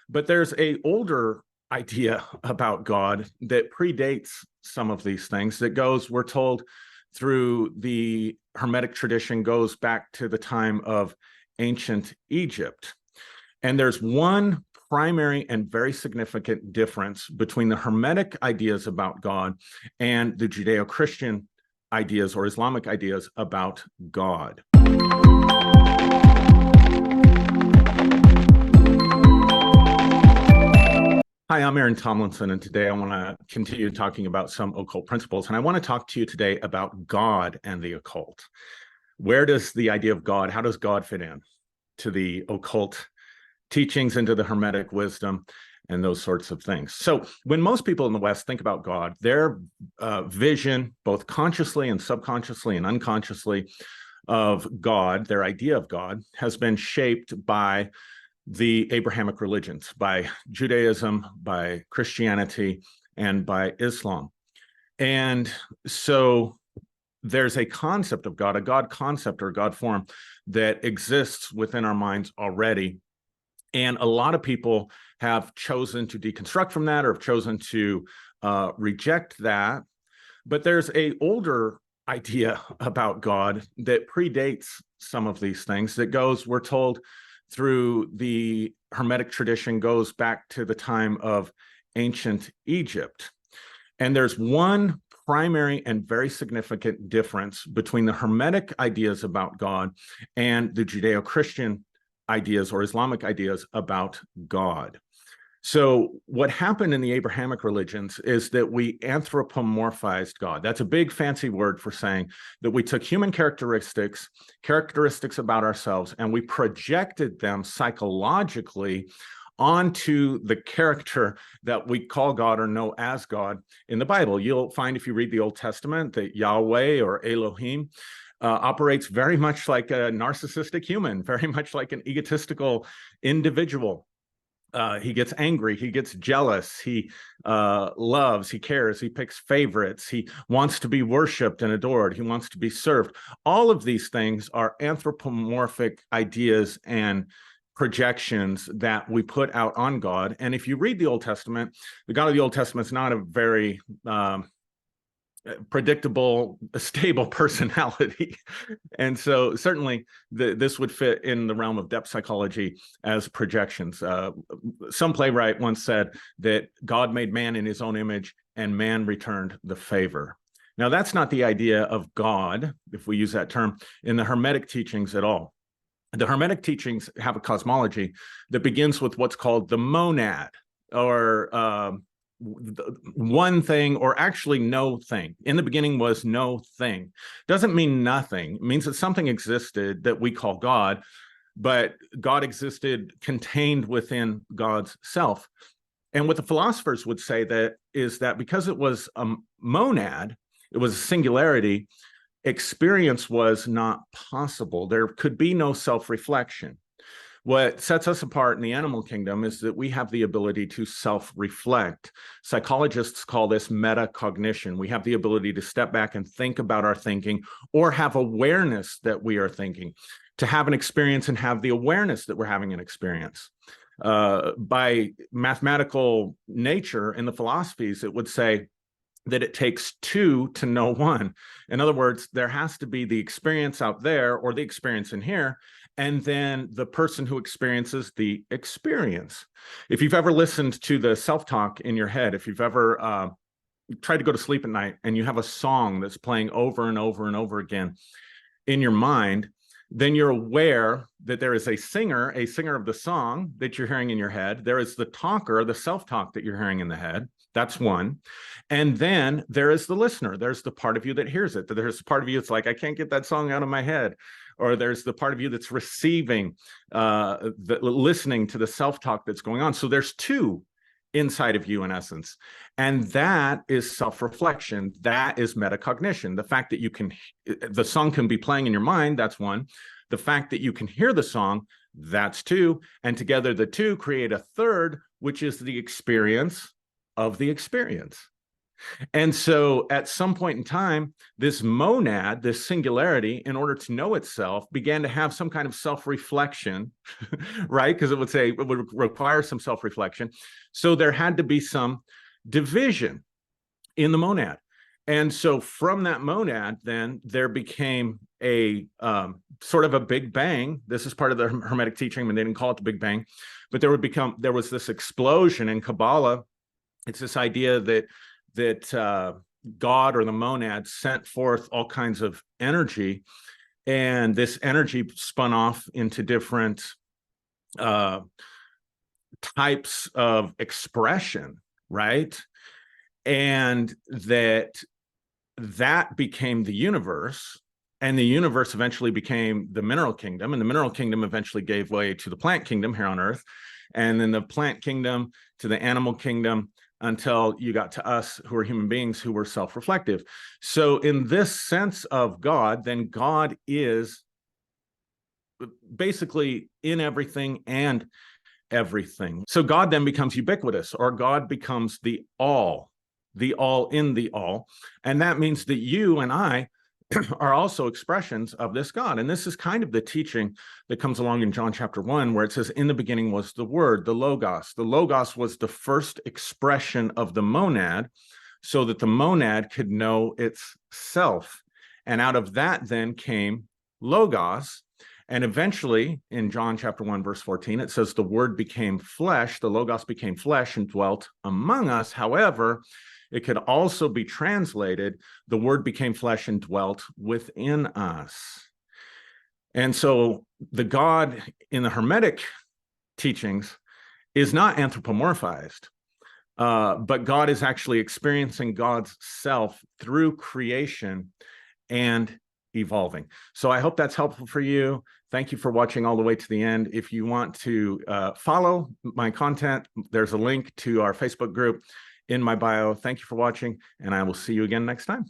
But there's a older idea about God that predates some of these things that goes, we're told, through the Hermetic tradition, goes back to the time of ancient Egypt. And there's one primary and very significant difference between the Hermetic ideas about God and the Judeo-Christian ideas or Islamic ideas about God. Hi, I'm Aaron Tomlinson, and today I want to continue talking about some occult principles. And I want to talk to you today about God and the occult. Where does the idea of God, how does God fit in to the occult teachings, into the Hermetic wisdom, and those sorts of things? So when most people in the West think about God, their vision, both consciously and subconsciously and unconsciously, of God, their idea of God, has been shaped by the Abrahamic religions, by Judaism, by Christianity, and by Islam. And so there's a concept of God, a God concept or God form that exists within our minds already. And a lot of people have chosen to deconstruct from that or have chosen to reject that. But there's an older idea about God that predates some of these things that goes, we're told, through the Hermetic tradition, goes back to the time of ancient Egypt. And there's one primary and very significant difference between the Hermetic ideas about God and the Judeo-Christian ideas or Islamic ideas about God. So what happened in the Abrahamic religions is that we anthropomorphized God. That's a big fancy word for saying that we took human characteristics about ourselves, and we projected them psychologically onto the character that we call God or know as God in the Bible. You'll find, if you read the Old Testament, that Yahweh or Elohim operates very much like a narcissistic human, very much like an egotistical individual. He gets angry, he gets jealous, he loves, he cares, he picks favorites, he wants to be worshipped and adored, he wants to be served. All of these things are anthropomorphic ideas and projections that we put out on God. And if you read the Old Testament, the God of the Old Testament is not a very predictable, stable personality. And so certainly this would fit in the realm of depth psychology as projections. Some playwright once said that God made man in his own image and man returned the favor. Now, that's not the idea of God, if we use that term, in the Hermetic teachings at all. The Hermetic teachings have a cosmology that begins with what's called the monad, or one thing, or actually no thing. In the beginning was no thing. Doesn't mean nothing. It means that something existed that we call God, but God existed contained within God's self. And what the philosophers would say that is that because it was a monad, it was a singularity, experience was not possible. There could be no self-reflection. What sets us apart in the animal kingdom is that we have the ability to self-reflect. Psychologists call this metacognition. We have the ability to step back and think about our thinking, or have awareness that we are thinking, to have an experience and have the awareness that we're having an experience. By mathematical nature in the philosophies, it would say that it takes two to know one. In other words, there has to be the experience out there or the experience in here, and then the person who experiences the experience. If you've ever listened to the self-talk in your head, if you've ever tried to go to sleep at night and you have a song that's playing over and over and over again in your mind, then you're aware that there is a singer of the song that you're hearing in your head. There is the talker, the self-talk that you're hearing in the head. That's one. And then there is the listener. There's the part of you that hears it. There's the part of you that's like, I can't get that song out of my head. Or there's the part of you that's receiving, listening to the self-talk that's going on. So there's two inside of you in essence. And that is self-reflection. That is metacognition. The fact that the song can be playing in your mind, that's one. The fact that you can hear the song, that's two. And together the two create a third, which is the experience of the experience. And so at some point in time, this monad, this singularity, in order to know itself, began to have some kind of self-reflection, right? Because it would say it would require some self-reflection. So there had to be some division in the monad. And so from that monad, then there became a sort of a Big Bang. This is part of the Hermetic teaching, and they didn't call it the Big Bang, but there was this explosion in Kabbalah. It's this idea that God or the monad sent forth all kinds of energy, and this energy spun off into different types of expression, right? And that became the universe, and the universe eventually became the mineral kingdom, and the mineral kingdom eventually gave way to the plant kingdom here on Earth, and then the plant kingdom to the animal kingdom, until you got to us, who are human beings, who were self-reflective. So in this sense of God, then God is basically in everything and everything. So God then becomes ubiquitous, or God becomes the all in the all. And that means that you and I are also expressions of this God. And this is kind of the teaching that comes along in John chapter 1, where it says, in the beginning was the Word, the Logos. The Logos was the first expression of the monad, so that the monad could know itself. And out of that then came Logos. And eventually, in John chapter 1, verse 14, it says, the Word became flesh, the Logos became flesh and dwelt among us. However, it could also be translated, the Word became flesh and dwelt within us. And so the God in the Hermetic teachings is not anthropomorphized, but God is actually experiencing God's self through creation and evolving. So I hope that's helpful for you. Thank you for watching all the way to the end. If you want to follow my content, there's a link to our Facebook group in my bio. Thank you for watching, and I will see you again next time.